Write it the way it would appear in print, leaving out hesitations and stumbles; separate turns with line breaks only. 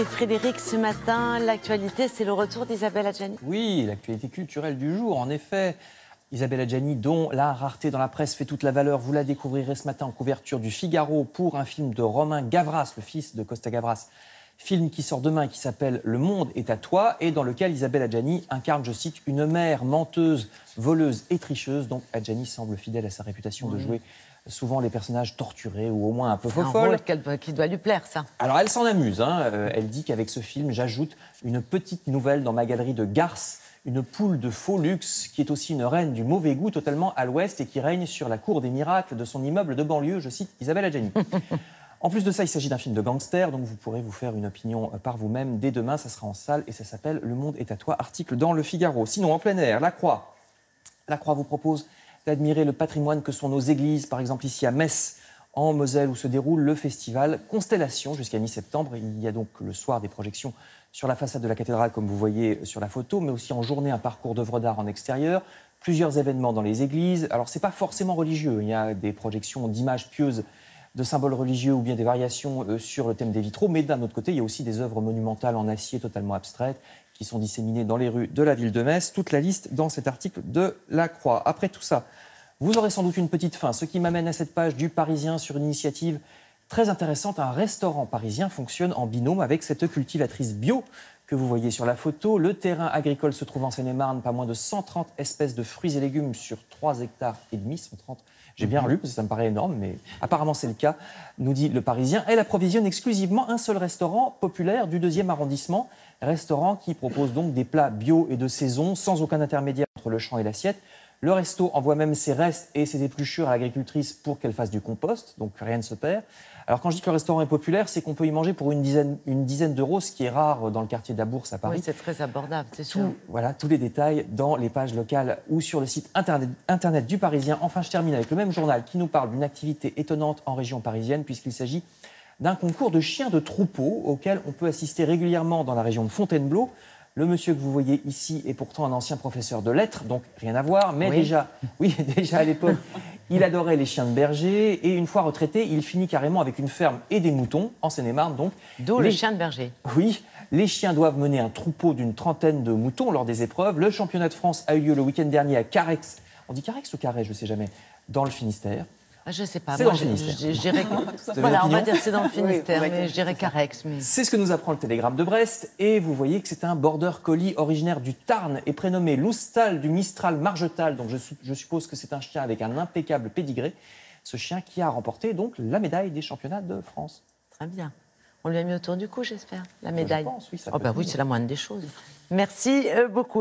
Et Frédéric, ce matin, l'actualité, c'est le retour d'Isabelle Adjani.
Oui, l'actualité culturelle du jour, en effet. Isabelle Adjani, dont la rareté dans la presse fait toute la valeur, vous la découvrirez ce matin en couverture du Figaro pour un film de Romain Gavras, le fils de Costa Gavras. Film qui sort demain et qui s'appelle « Le monde est à toi » et dans lequel Isabelle Adjani incarne, je cite, une mère menteuse, voleuse et tricheuse. Donc Adjani semble fidèle à sa réputation de jouer souvent les personnages torturés ou au moins un peu folles.
C'est un rôle qui doit lui plaire, ça.
Alors elle s'en amuse. Elle dit qu'avec ce film, j'ajoute une petite nouvelle dans ma galerie de garces, une poule de faux luxe qui est aussi une reine du mauvais goût totalement à l'ouest et qui règne sur la cour des miracles de son immeuble de banlieue, je cite Isabelle Adjani. En plus de ça, il s'agit d'un film de gangster, donc vous pourrez vous faire une opinion par vous-même dès demain. Ça sera en salle et ça s'appelle « Le monde est à toi », article dans Le Figaro. Sinon, en plein air, La Croix. La Croix vous propose d'admirer le patrimoine que sont nos églises, par exemple ici à Metz, en Moselle, où se déroule le festival Constellation jusqu'à mi-septembre. Il y a donc le soir des projections sur la façade de la cathédrale, comme vous voyez sur la photo, mais aussi en journée un parcours d'œuvres d'art en extérieur, plusieurs événements dans les églises. Alors, ce n'est pas forcément religieux. Il y a des projections d'images pieuses, de symboles religieux ou bien des variations sur le thème des vitraux. Mais d'un autre côté, il y a aussi des œuvres monumentales en acier totalement abstraites qui sont disséminées dans les rues de la ville de Metz. Toute la liste dans cet article de La Croix. Après tout ça, vous aurez sans doute une petite faim, ce qui m'amène à cette page du Parisien sur une initiative très intéressante. Un restaurant parisien fonctionne en binôme avec cette cultivatrice bio que vous voyez sur la photo. Le terrain agricole se trouve en Seine-et-Marne, pas moins de 130 espèces de fruits et légumes sur 3,5 hectares. 130. J'ai bien lu, parce que ça me paraît énorme, mais apparemment c'est le cas, nous dit le Parisien. Elle approvisionne exclusivement un seul restaurant populaire du 2e arrondissement. Restaurant qui propose donc des plats bio et de saison, sans aucun intermédiaire entre le champ et l'assiette. Le resto envoie même ses restes et ses épluchures à l'agricultrice pour qu'elle fasse du compost, donc rien ne se perd. Alors quand je dis que le restaurant est populaire, c'est qu'on peut y manger pour une dizaine d'euros, ce qui est rare dans le quartier de la Bourse à Paris.
Oui, c'est très abordable, c'est sûr.
Voilà, tous les détails dans les pages locales ou sur le site internet du Parisien. Enfin, je termine avec le même journal qui nous parle d'une activité étonnante en région parisienne, puisqu'il s'agit d'un concours de chiens de troupeau auquel on peut assister régulièrement dans la région de Fontainebleau. Le monsieur que vous voyez ici est pourtant un ancien professeur de lettres, donc rien à voir, mais déjà à l'époque, il adorait les chiens de berger et une fois retraité, il finit carrément avec une ferme et des moutons en Seine-et-Marne. Donc,
d'où les chiens de berger.
Oui, les chiens doivent mener un troupeau d'une trentaine de moutons lors des épreuves. Le championnat de France a eu lieu le week-end dernier à Carex. On dit Carex ou Carhaix, je ne sais jamais, dans le Finistère.
Je ne sais pas.
C'est dans le Finistère.
Voilà, on va dire c'est dans le Finistère, mais je dirais Carex. Mais...
C'est ce que nous apprend le Télégramme de Brest. Et vous voyez que c'est un border collie originaire du Tarn et prénommé Loustal du Mistral Margetal. Donc je suppose que c'est un chien avec un impeccable pédigré. Ce chien qui a remporté donc la médaille des championnats de France.
Très bien. On lui a mis autour du cou, j'espère, la médaille.
Je pense, oui, ça
oui, c'est la moindre des choses. Merci beaucoup.